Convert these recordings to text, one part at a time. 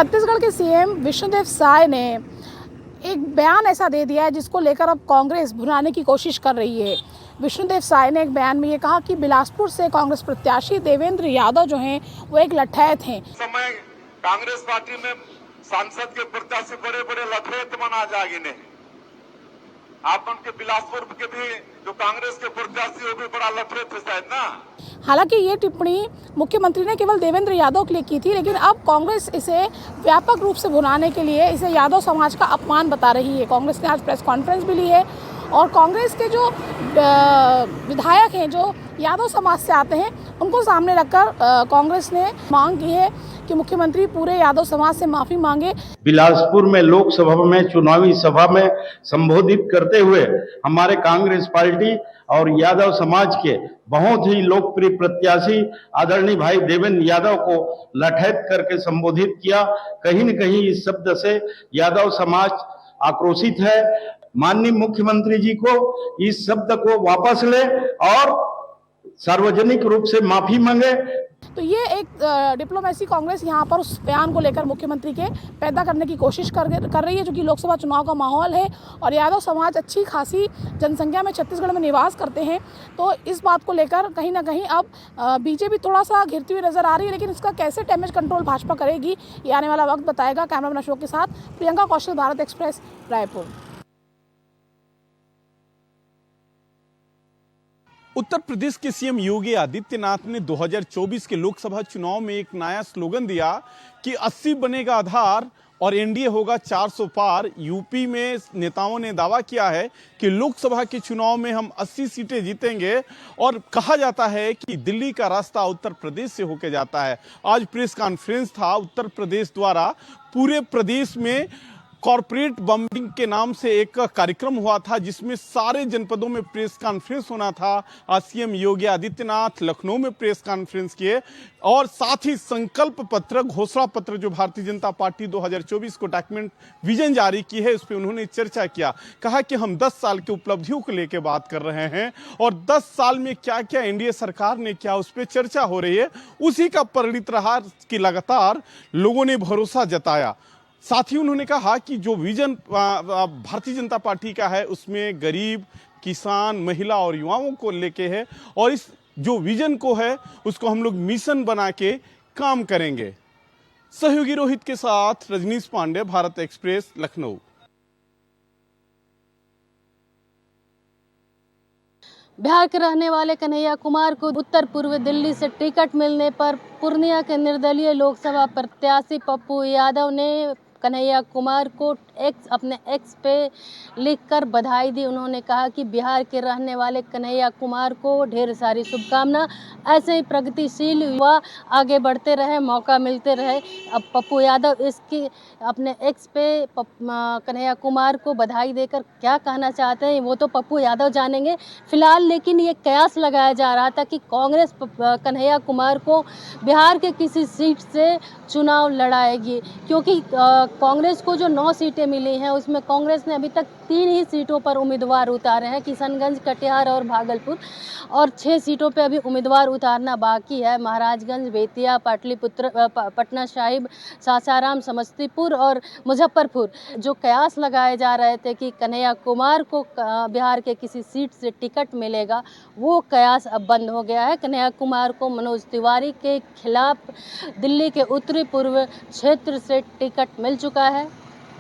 छत्तीसगढ़ के सीएम विष्णुदेव साय ने एक बयान ऐसा दे दिया है जिसको लेकर अब कांग्रेस भुनाने की कोशिश कर रही है। विष्णुदेव साय ने एक बयान में ये कहा कि बिलासपुर से कांग्रेस प्रत्याशी देवेंद्र यादव जो हैं वो एक लठैत हैं। समय कांग्रेस पार्टी में सांसद के प्रत्याशी बड़े बड़े लठैत बना जाएंगे। आप उनके बिलासपुर के भी जो कांग्रेस के प्रत्याशी वो भी बड़ा लठैत है शायद ना। हालांकि ये टिप्पणी मुख्यमंत्री ने केवल देवेंद्र यादव के लिए की थी, लेकिन अब कांग्रेस इसे व्यापक रूप से भुनाने के लिए इसे यादव समाज का अपमान बता रही है। कांग्रेस ने आज प्रेस कॉन्फ्रेंस भी ली है और कांग्रेस के जो विधायक हैं जो यादव समाज से आते हैं उनको सामने रखकर कांग्रेस ने मांग की है कि मुख्यमंत्री पूरे यादव समाज से माफ़ी मांगे। बिलासपुर में लोकसभा में चुनावी सभा में संबोधित करते हुए हमारे कांग्रेस पार्टी और यादव समाज के बहुत ही लोकप्रिय प्रत्याशी आदरणीय भाई देवेंद्र यादव को लठैत करके संबोधित किया। कहीं न कहीं इस शब्द से यादव समाज आक्रोशित है। माननीय मुख्यमंत्री जी को इस शब्द को वापस ले और सार्वजनिक रूप से माफी मांगे। तो ये एक डिप्लोमेसी कांग्रेस यहाँ पर उस बयान को लेकर मुख्यमंत्री के पैदा करने की कोशिश कर रही है, जो कि लोकसभा चुनाव का माहौल है और यादव समाज अच्छी खासी जनसंख्या में छत्तीसगढ़ में निवास करते हैं। तो इस बात को लेकर कहीं ना कहीं अब बीजेपी थोड़ा सा घिरती हुई नजर आ रही है, लेकिन इसका कैसे डैमेज कंट्रोल भाजपा करेगी ये आने वाला वक्त बताएगा। कैमरामैन अशोक के साथ प्रियंका कौशल, भारत एक्सप्रेस, रायपुर। उत्तर प्रदेश के सीएम योगी आदित्यनाथ ने 2024 के लोकसभा चुनाव में एक नया स्लोगन दिया कि 80 बनेगा आधार और एनडीए होगा 400 पार। यूपी में नेताओं ने दावा किया है कि लोकसभा के चुनाव में हम 80 सीटें जीतेंगे और कहा जाता है कि दिल्ली का रास्ता उत्तर प्रदेश से होकर जाता है। आज प्रेस कॉन्फ्रेंस था उत्तर प्रदेश द्वारा। पूरे प्रदेश में कॉर्पोरेट बम्बिंग के नाम से एक कार्यक्रम हुआ था जिसमें सारे जनपदों में प्रेस कॉन्फ्रेंस होना था। आज सीएम योगी आदित्यनाथ लखनऊ में प्रेस कॉन्फ्रेंस किए और साथ ही संकल्प पत्र, घोषणा पत्र जो भारतीय जनता पार्टी 2024 को डॉक्यूमेंट विजन जारी की है उस पर उन्होंने चर्चा किया। कहा कि हम 10 साल की उपलब्धियों को लेकर बात कर रहे हैं और 10 साल में क्या क्या एनडीए सरकार ने किया उस पर चर्चा हो रही है। उसी का परिणित रहा कि लगातार लोगों ने भरोसा जताया। साथ ही उन्होंने कहा कि जो विजन भारतीय जनता पार्टी का है उसमें गरीब, किसान, महिला और युवाओं को लेके है और इस जो विजन को है उसको हम लोग मिशन बना के काम करेंगे। सहयोगी रोहित के साथ रजनीश पांडे, भारत एक्सप्रेस, लखनऊ। बिहार के रहने वाले कन्हैया कुमार को उत्तर पूर्व दिल्ली से टिकट मिलने पर पूर्णिया के निर्दलीय लोकसभा प्रत्याशी पप्पू यादव ने कन्हैया कुमार को अपने एक्स पे लिखकर बधाई दी। उन्होंने कहा कि बिहार के रहने वाले कन्हैया कुमार को ढेर सारी शुभकामना। ऐसे ही प्रगतिशील युवा आगे बढ़ते रहे, मौका मिलते रहे। अब पप्पू यादव इसकी अपने एक्स पे कन्हैया कुमार को बधाई देकर क्या कहना चाहते हैं वो तो पप्पू यादव जानेंगे। फिलहाल लेकिन ये कयास लगाया जा रहा था कि कांग्रेस कन्हैया कुमार को बिहार के किसी सीट से चुनाव लड़ाएगी, क्योंकि कांग्रेस को जो 9 सीटें मिली हैं उसमें कांग्रेस ने अभी तक 3 ही सीटों पर उम्मीदवार उतारे हैं, किशनगंज, कटिहार और भागलपुर, और 6 सीटों पर अभी उम्मीदवार उतारना बाकी है। महाराजगंज, बेतिया, पाटलिपुत्र, पटना साहिब, सासाराम, समस्तीपुर और मुजफ्फरपुर। जो कयास लगाए जा रहे थे कि कन्हैया कुमार को बिहार के किसी सीट से टिकट मिलेगा, वो कयास अब बंद हो गया है। कन्हैया कुमार को मनोज तिवारी के खिलाफ दिल्ली के उत्तरी पूर्व क्षेत्र से टिकट मिल चुका है।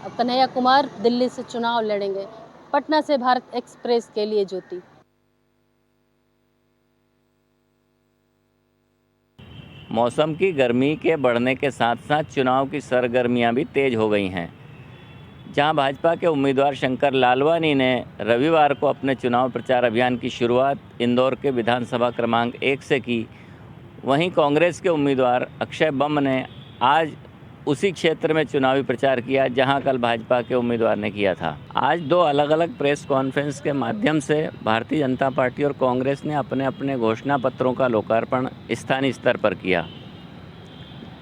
अब कन्हैया कुमार दिल्ली से चुनाव लड़ेंगे। पटना से भारत एक्सप्रेस के लिए ज्योति। मौसम की गर्मी के बढ़ने के साथ साथ चुनाव की सरगर्मियां भी तेज हो गई हैं। जहां भाजपा के उम्मीदवार शंकर लालवानी ने रविवार को अपने चुनाव प्रचार अभियान की शुरुआत इंदौर के विधानसभा क्रमांक 1 से की, वहीं कांग्रेस के उम्मीदवार अक्षय बम ने आज उसी क्षेत्र में चुनावी प्रचार किया जहां कल भाजपा के उम्मीदवार ने किया था। आज 2 अलग अलग प्रेस कॉन्फ्रेंस के माध्यम से भारतीय जनता पार्टी और कांग्रेस ने अपने अपने घोषणा पत्रों का लोकार्पण स्थानीय स्तर पर किया।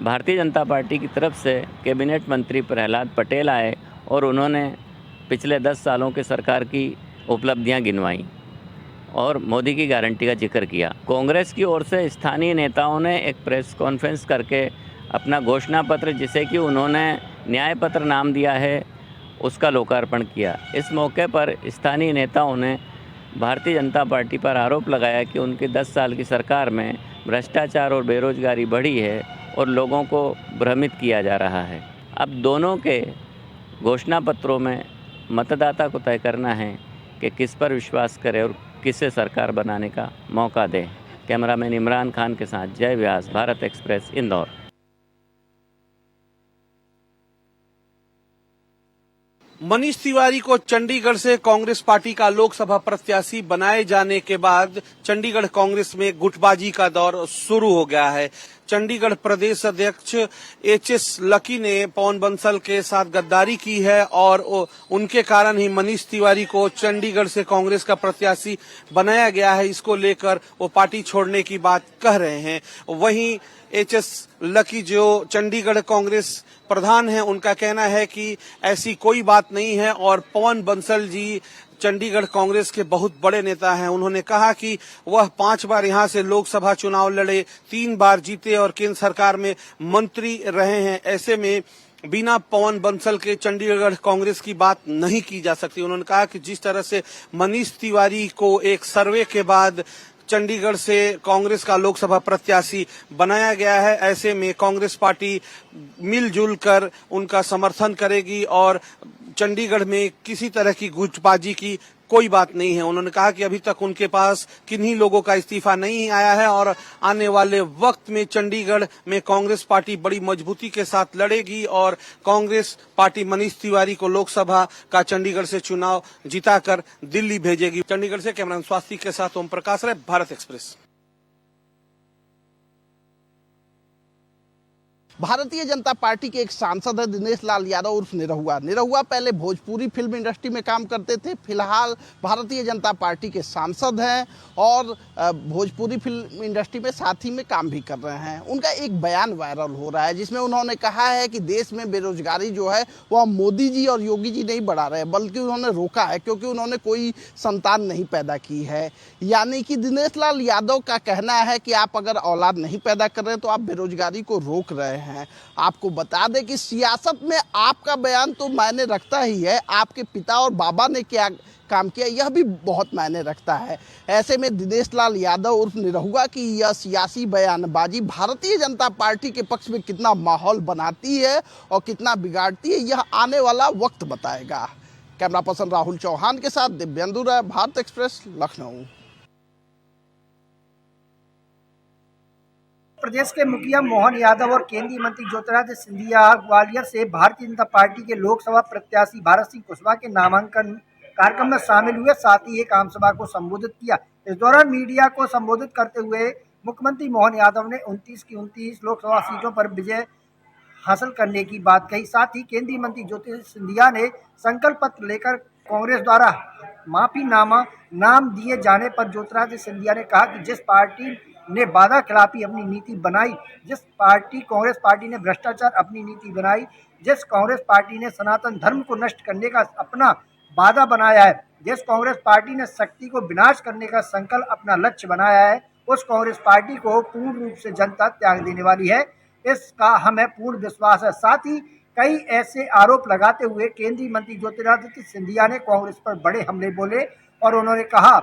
भारतीय जनता पार्टी की तरफ से कैबिनेट मंत्री प्रहलाद पटेल आए और उन्होंने पिछले 10 सालों के सरकार की उपलब्धियां गिनवाईं और मोदी की गारंटी का जिक्र किया। कांग्रेस की ओर से स्थानीय नेताओं ने एक प्रेस कॉन्फ्रेंस करके अपना घोषणा पत्र, जिसे कि उन्होंने न्याय पत्र नाम दिया है, उसका लोकार्पण किया। इस मौके पर स्थानीय नेताओं ने भारतीय जनता पार्टी पर आरोप लगाया कि उनकी 10 साल की सरकार में भ्रष्टाचार और बेरोजगारी बढ़ी है और लोगों को भ्रमित किया जा रहा है। अब दोनों के घोषणा पत्रों में मतदाता को तय करना है कि किस पर विश्वास करे और किसे सरकार बनाने का मौका दे। कैमरामैन इमरान खान के साथ जय व्यास, भारत एक्सप्रेस, इंदौर। मनीष तिवारी को चंडीगढ़ से कांग्रेस पार्टी का लोकसभा प्रत्याशी बनाए जाने के बाद चंडीगढ़ कांग्रेस में गुटबाजी का दौर शुरू हो गया है। चंडीगढ़ प्रदेश अध्यक्ष एचएस लकी ने पवन बंसल के साथ गद्दारी की है और उनके कारण ही मनीष तिवारी को चंडीगढ़ से कांग्रेस का प्रत्याशी बनाया गया है। इसको लेकर वो पार्टी छोड़ने की बात कह रहे हैं। वहीं एचएस लकी जो चंडीगढ़ कांग्रेस प्रधान हैं, उनका कहना है कि ऐसी कोई बात नहीं है और पवन बंसल जी चंडीगढ़ कांग्रेस के बहुत बड़े नेता हैं। उन्होंने कहा कि वह 5 बार यहां से लोकसभा चुनाव लड़े, 3 बार जीते और केंद्र सरकार में मंत्री रहे हैं। ऐसे में बिना पवन बंसल के चंडीगढ़ कांग्रेस की बात नहीं की जा सकती। उन्होंने कहा कि जिस तरह से मनीष तिवारी को एक सर्वे के बाद चंडीगढ़ से कांग्रेस का लोकसभा प्रत्याशी बनाया गया है, ऐसे में कांग्रेस पार्टी मिलजुल कर उनका समर्थन करेगी और चंडीगढ़ में किसी तरह की गुटबाजी की कोई बात नहीं है। उन्होंने कहा कि अभी तक उनके पास किन्हीं लोगों का इस्तीफा नहीं आया है और आने वाले वक्त में चंडीगढ़ में कांग्रेस पार्टी बड़ी मजबूती के साथ लड़ेगी और कांग्रेस पार्टी मनीष तिवारी को लोकसभा का चंडीगढ़ से चुनाव जिताकर दिल्ली भेजेगी। चंडीगढ़ से कैमरामैन स्वास्थ्य के साथ ओम प्रकाश राय, भारत एक्सप्रेस। भारतीय जनता पार्टी के एक सांसद है दिनेश लाल यादव उर्फ निरहुआ। निरहुआ पहले भोजपुरी फिल्म इंडस्ट्री में काम करते थे, फिलहाल भारतीय जनता पार्टी के सांसद हैं और भोजपुरी फिल्म इंडस्ट्री में साथी में काम भी कर रहे हैं। उनका एक बयान वायरल हो रहा है जिसमें उन्होंने कहा है कि देश में बेरोजगारी जो है वह मोदी जी और योगी जी नहीं बढ़ा रहे बल्कि उन्होंने रोका है, क्योंकि उन्होंने कोई संतान नहीं पैदा की है। यानी कि दिनेश लाल यादव का कहना है कि आप अगर औलाद नहीं पैदा कर रहे तो आप बेरोजगारी को रोक रहे हैं। आपको बता दें कि सियासत में आपका बयान तो मायने रखता ही है, आपके पिता और बाबा ने क्या काम किया यह भी बहुत मायने रखता है। ऐसे में दिनेश लाल यादव उर्फ निरहुआ की यह सियासी बयानबाजी भारतीय जनता पार्टी के पक्ष में कितना माहौल बनाती है और कितना बिगाड़ती है, यह आने वाला वक्त बताएगा। कैमरा पर्सन राहुल चौहान के साथ दिव्येंदु राय, भारत एक्सप्रेस, लखनऊ। प्रदेश के मुखिया मोहन यादव और केंद्रीय मंत्री ज्योतिरादित्य सिंधिया ग्वालियर से भारतीय जनता पार्टी के लोकसभा प्रत्याशी भारत सिंह कुशवाहा के नामांकन कार्यक्रम में शामिल हुए, साथ ही एक आम सभा को संबोधित किया। इस दौरान मीडिया को संबोधित करते हुए मुख्यमंत्री मोहन यादव ने 29 की 29 लोकसभा सीटों पर विजय हासिल करने की बात कही। साथ ही केंद्रीय मंत्री ज्योतिरादित्य सिंधिया ने संकल्प पत्र लेकर कांग्रेस द्वारा माफीनामा नाम दिए जाने पर ज्योतिरादित्य सिंधिया ने कहा कि जिस पार्टी ने वादा खिलाफी अपनी नीति बनाई, जिस कांग्रेस पार्टी ने भ्रष्टाचार अपनी नीति बनाई, जिस कांग्रेस पार्टी ने सनातन धर्म को नष्ट करने का अपना वादा बनाया है, जिस कांग्रेस पार्टी ने शक्ति को विनाश करने का संकल्प अपना लक्ष्य बनाया है, उस कांग्रेस पार्टी को पूर्ण रूप से जनता त्याग देने वाली है, इसका हमें पूर्ण विश्वास है। साथ ही कई ऐसे आरोप लगाते हुए केंद्रीय मंत्री ज्योतिरादित्य सिंधिया ने कांग्रेस पर बड़े हमले बोले और उन्होंने कहा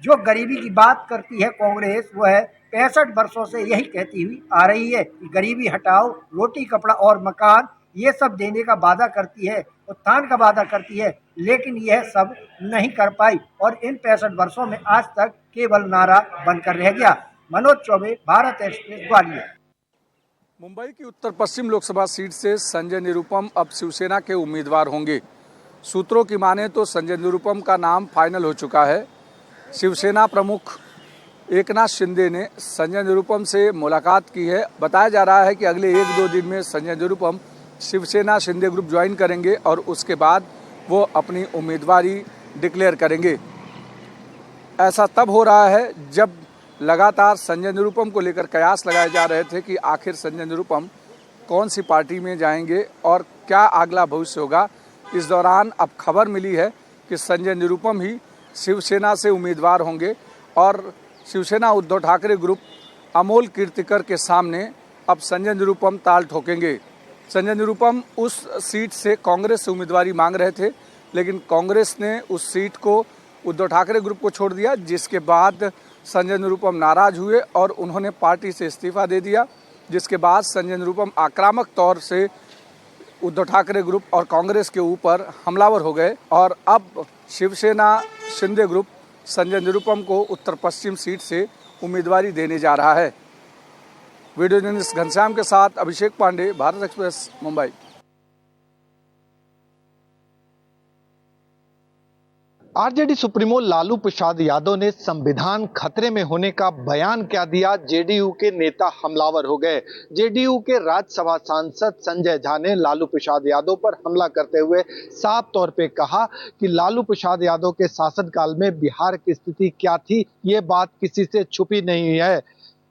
जो गरीबी की बात करती है कांग्रेस, वो है 65 वर्षों से यही कहती हुई आ रही है कि गरीबी हटाओ, रोटी कपड़ा और मकान ये सब देने का वादा करती है, उत्थान का वादा करती है, लेकिन यह सब नहीं कर पाई और इन 65 वर्षों में आज तक केवल नारा बनकर रह गया। मनोज चौबे, भारत एक्सप्रेस, ग्वालियर। मुंबई की उत्तर पश्चिम लोकसभा सीट से संजय निरुपम अब शिवसेना के उम्मीदवार होंगे। सूत्रों की माने तो संजय निरुपम का नाम फाइनल हो चुका है। शिवसेना प्रमुख एकनाथ शिंदे ने संजय निरुपम से मुलाकात की है। बताया जा रहा है कि अगले 1-2 दिन में संजय निरुपम शिवसेना शिंदे ग्रुप ज्वाइन करेंगे और उसके बाद वो अपनी उम्मीदवारी डिक्लेयर करेंगे। ऐसा तब हो रहा है जब लगातार संजय निरुपम को लेकर कयास लगाए जा रहे थे कि आखिर संजय निरुपम कौन सी पार्टी में जाएंगे और क्या अगला भविष्य होगा। इस दौरान अब खबर मिली है कि संजय निरुपम ही शिवसेना से उम्मीदवार होंगे और शिवसेना उद्धव ठाकरे ग्रुप अमोल कीर्तिकर के सामने अब संजय निरुपम ताल ठोकेंगे। संजय निरुपम उस सीट से कांग्रेस से उम्मीदवारी मांग रहे थे, लेकिन कांग्रेस ने उस सीट को उद्धव ठाकरे ग्रुप को छोड़ दिया, जिसके बाद संजय निरुपम नाराज हुए और उन्होंने पार्टी से इस्तीफा दे दिया। जिसके बाद संजय निरुपम आक्रामक तौर से उद्धव ठाकरे ग्रुप और कांग्रेस के ऊपर हमलावर हो गए और अब शिवसेना शिंदे ग्रुप संजय निरुपम को उत्तर पश्चिम सीट से उम्मीदवारी देने जा रहा है। वीडियो जर्नलिस्ट घनश्याम के साथ Abhishek Pandey, Bharat express, Mumbai. RJD supremo Lalu Prasad Yadav ने संविधान खतरे में होने का बयान क्या दिया, जेडीयू के नेता हमलावर हो गए। जेडीयू के राज्यसभा सांसद संजय झा ने लालू प्रसाद यादव पर हमला करते हुए साफ तौर पे कहा कि लालू प्रसाद यादव के शासनकाल में बिहार की स्थिति क्या थी, ये बात किसी से छुपी नहीं है।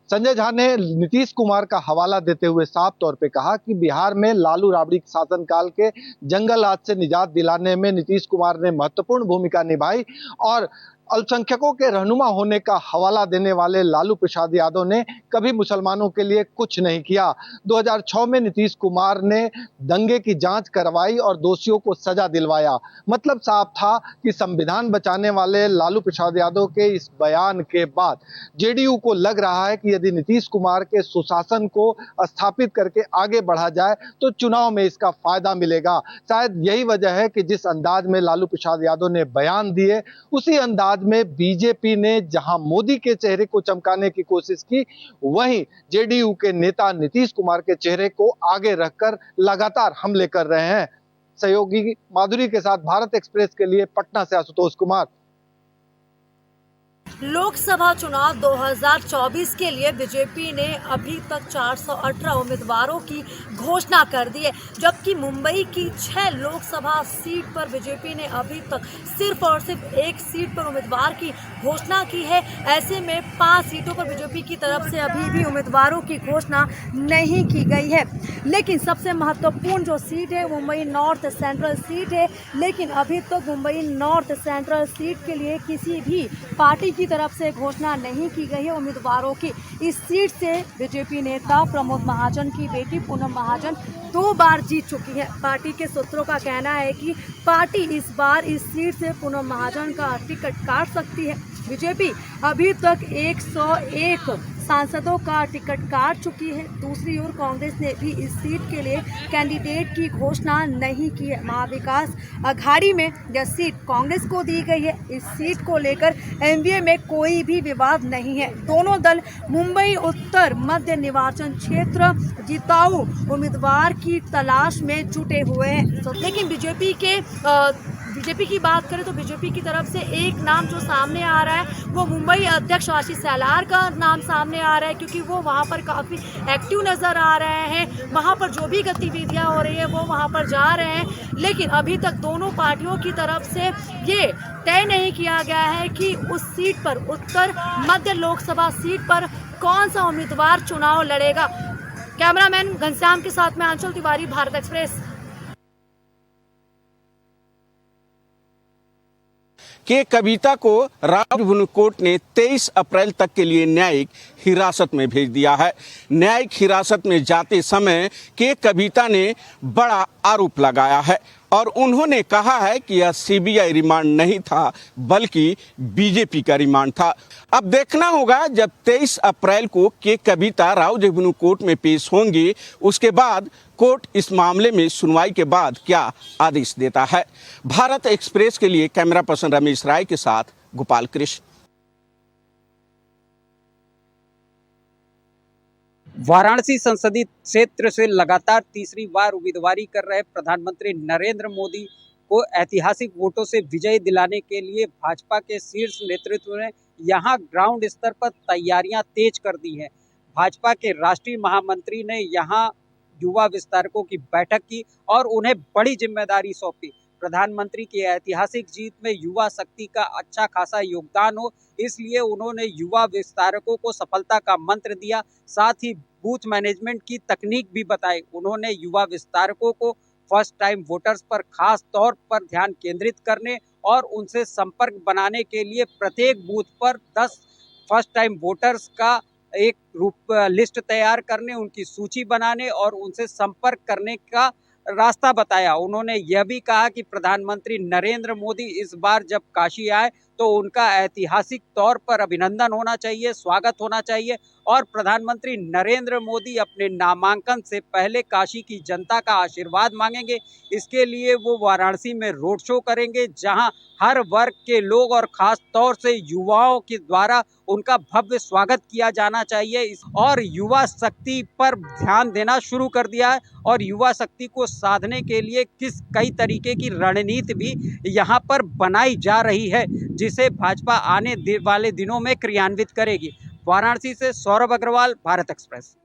संजय झा ने नीतीश कुमार का हवाला देते हुए साफ तौर पे कहा कि बिहार में लालू राबड़ी शासनकाल के जंगल राज से निजात दिलाने में नीतीश कुमार ने महत्वपूर्ण भूमिका निभाई और अल्पसंख्यकों के रहनुमा होने का हवाला देने वाले लालू प्रसाद यादव ने कभी मुसलमानों के लिए कुछ नहीं किया। 2006 में नीतीश कुमार ने दंगे की जांच करवाई और दोषियों को सजा दिलवाया। मतलब साफ था कि संविधान बचाने वाले लालू प्रसाद यादव के इस बयान के बाद जेडीयू को लग रहा है कि यदि नीतीश कुमार के सुशासन को स्थापित करके आगे बढ़ा जाए तो चुनाव में इसका फायदा मिलेगा। शायद यही वजह है कि जिस अंदाज में लालू प्रसाद यादव ने बयान दिए, उसी अंदाज में बीजेपी ने जहां मोदी के चेहरे को चमकाने की कोशिश की, वहीं जेडीयू के नेता नीतीश कुमार के चेहरे को आगे रखकर लगातार हमले कर रहे हैं। सहयोगी माधुरी के साथ भारत एक्सप्रेस के लिए पटना से आशुतोष कुमार। लोकसभा चुनाव 2024 के लिए बीजेपी ने अभी तक 418 उम्मीदवारों की घोषणा कर दी है, जबकि मुंबई की 6 लोकसभा सीट पर बीजेपी ने अभी तक सिर्फ और सिर्फ एक सीट पर उम्मीदवार की घोषणा की है। ऐसे में 5 सीटों पर बीजेपी की तरफ से अभी भी उम्मीदवारों की घोषणा नहीं की गई है। लेकिन सबसे महत्वपूर्ण जो सीट है मुंबई नॉर्थ सेंट्रल सीट है, लेकिन अभी तक मुंबई नॉर्थ सेंट्रल सीट के लिए किसी भी पार्टी की तरफ से घोषणा नहीं की गई है उम्मीदवारों की। इस सीट से बीजेपी नेता प्रमोद महाजन की बेटी पूनम महाजन 2 बार जीत चुकी है। पार्टी के सूत्रों का कहना है कि पार्टी इस बार इस सीट से पूनम महाजन का टिकट काट सकती है। बीजेपी अभी तक 101 सांसदों का टिकट काट चुकी है। दूसरी ओर कांग्रेस ने भी इस सीट के लिए कैंडिडेट की घोषणा नहीं की है। महाविकास अघाड़ी में यह सीट कांग्रेस को दी गई है। इस सीट को लेकर एनडीए में कोई भी विवाद नहीं है। दोनों दल मुंबई उत्तर मध्य निर्वाचन क्षेत्र जिताऊ उम्मीदवार की तलाश में जुटे हुए हैं। लेकिन बीजेपी की बात करें तो बीजेपी की तरफ से एक नाम जो सामने आ रहा है वो मुंबई अध्यक्ष आशीष शेलार का नाम सामने आ रहा है, क्योंकि वो वहाँ पर काफ़ी एक्टिव नज़र आ रहे हैं। वहाँ पर जो भी गतिविधियाँ हो रही है वो वहाँ पर जा रहे हैं। लेकिन अभी तक दोनों पार्टियों की तरफ से ये तय नहीं किया गया है कि उस सीट पर उत्तर मध्य लोकसभा सीट पर कौन सा उम्मीदवार चुनाव लड़ेगा। कैमरामैन घनश्याम के साथ में अंचल तिवारी, भारत एक्सप्रेस। के कविता को राजभवन कोर्ट ने 23 अप्रैल तक के लिए न्यायिक हिरासत में भेज दिया है। न्यायिक हिरासत में जाते समय के कविता ने बड़ा आरोप लगाया है और उन्होंने कहा है कि यह सीबीआई रिमांड नहीं था बल्कि बीजेपी का रिमांड था। अब देखना होगा जब 23 अप्रैल को के कविता राजभवन कोर्ट में पेश होंगे, उसके बाद कोर्ट इस मामले में सुनवाई के बाद क्या आदेश देता है। भारत एक्सप्रेस के लिए कैमरा पर्सन रमेश राय के साथ गोपाल कृष्ण। वाराणसी संसदीय क्षेत्र से लगातार तीसरी बार उम्मीदवारी कर रहे प्रधानमंत्री नरेंद्र मोदी को ऐतिहासिक वोटों से विजय दिलाने के लिए भाजपा के शीर्ष नेतृत्व ने यहां ग्राउंड स्तर पर तैयारियां तेज कर दी हैं। भाजपा के राष्ट्रीय महामंत्री ने यहां युवा विस्तारकों की बैठक की और उन्हें बड़ी जिम्मेदारी सौंपी। प्रधानमंत्री की ऐतिहासिक जीत में युवा शक्ति का अच्छा खासा योगदान हो, इसलिए उन्होंने युवा विस्तारकों को सफलता का मंत्र दिया। साथ ही बूथ मैनेजमेंट की तकनीक भी बताई। उन्होंने युवा विस्तारकों को फर्स्ट टाइम वोटर्स पर खास तौर पर ध्यान केंद्रित करने और उनसे संपर्क बनाने के लिए प्रत्येक बूथ पर 10 फर्स्ट टाइम वोटर्स का एक लिस्ट तैयार करने, उनकी सूची बनाने और उनसे संपर्क करने का रास्ता बताया। उन्होंने यह भी कहा कि प्रधानमंत्री नरेंद्र मोदी इस बार जब काशी आए तो उनका ऐतिहासिक तौर पर अभिनंदन होना चाहिए, स्वागत होना चाहिए और प्रधानमंत्री नरेंद्र मोदी अपने नामांकन से पहले काशी की जनता का आशीर्वाद मांगेंगे। इसके लिए वो वाराणसी में रोड शो करेंगे, जहां हर वर्ग के लोग और खास तौर से युवाओं के द्वारा उनका भव्य स्वागत किया जाना चाहिए। और युवा शक्ति पर ध्यान देना शुरू कर दिया है और युवा शक्ति को साधने के लिए कई तरीके की रणनीति भी यहाँ पर बनाई जा रही है, जिसे भाजपा आने वाले दिनों में क्रियान्वित करेगी। वाराणसी से सौरभ अग्रवाल, भारत एक्सप्रेस।